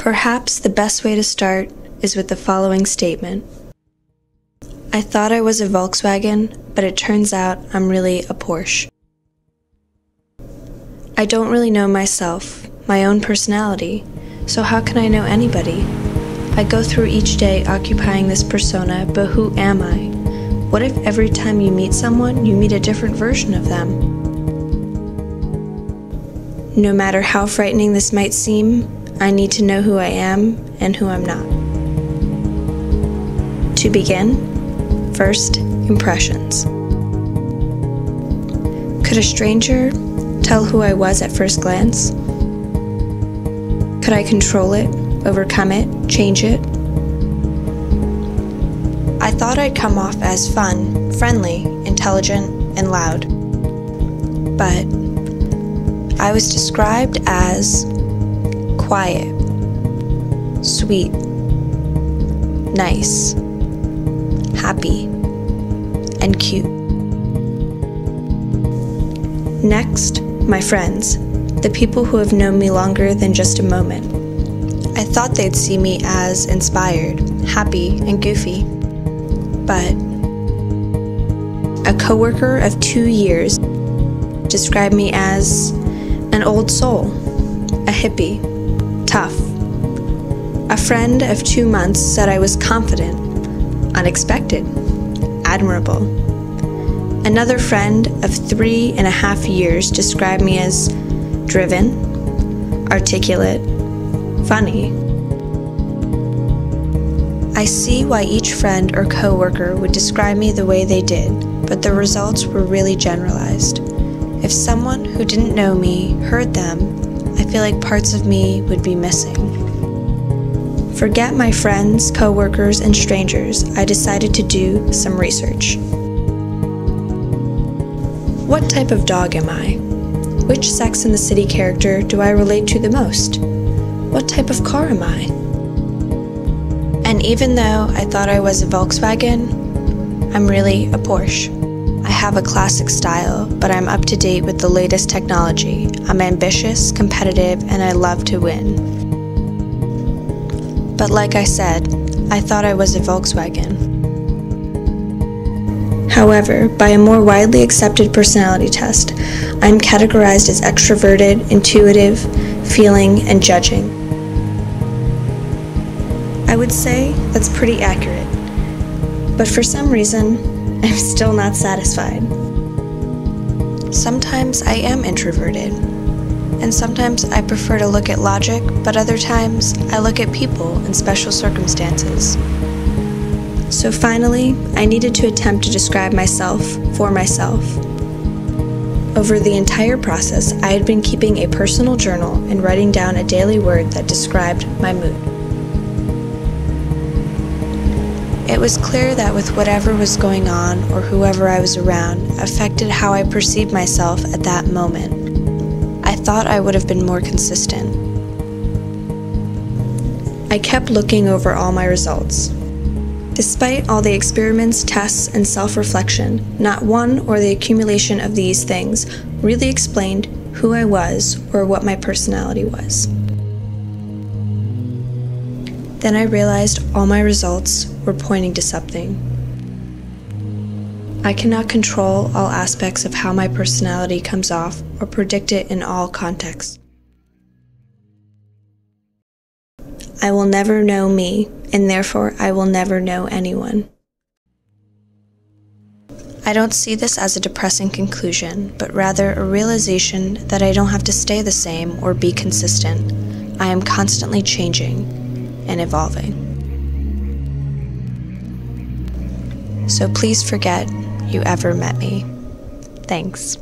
Perhaps the best way to start is with the following statement. I thought I was a Volkswagen, but it turns out I'm really a Porsche. I don't really know myself, my own personality, so how can I know anybody? I go through each day occupying this persona, but who am I? What if every time you meet someone, you meet a different version of them? No matter how frightening this might seem, I need to know who I am and who I'm not. To begin, first, impressions. Could a stranger tell who I was at first glance? Could I control it, overcome it, change it? I thought I'd come off as fun, friendly, intelligent, and loud. But I was described as quiet, sweet, nice, happy, and cute. Next, my friends, the people who have known me longer than just a moment. I thought they'd see me as inspired, happy, and goofy. But a coworker of 2 years described me as an old soul, a hippie, tough. A friend of 2 months said I was confident, unexpected, admirable. Another friend of 3.5 years described me as driven, articulate, funny. I see why each friend or coworker would describe me the way they did, but the results were really generalized. If someone who didn't know me heard them, I feel like parts of me would be missing. Forget my friends, coworkers, and strangers. I decided to do some research. What type of dog am I? Which Sex and the City character do I relate to the most? What type of car am I? And even though I thought I was a Volkswagen, I'm really a Porsche. I have a classic style, but I'm up to date with the latest technology. I'm ambitious, competitive, and I love to win. But like I said, I thought I was a Volkswagen. However, by a more widely accepted personality test, I'm categorized as extroverted, intuitive, feeling, and judging. I would say that's pretty accurate, but for some reason, I'm still not satisfied. Sometimes I am introverted, and sometimes I prefer to look at logic, but other times I look at people in special circumstances. So finally, I needed to attempt to describe myself for myself. Over the entire process, I had been keeping a personal journal and writing down a daily word that described my mood. It was clear that with whatever was going on or whoever I was around affected how I perceived myself at that moment. I thought I would have been more consistent. I kept looking over all my results. Despite all the experiments, tests, and self-reflection, not one or the accumulation of these things really explained who I was or what my personality was. Then I realized all my results were pointing to something. I cannot control all aspects of how my personality comes off or predict it in all contexts. I will never know me, and therefore I will never know anyone. I don't see this as a depressing conclusion, but rather a realization that I don't have to stay the same or be consistent. I am constantly changing and evolving. So please forget you ever met me. Thanks.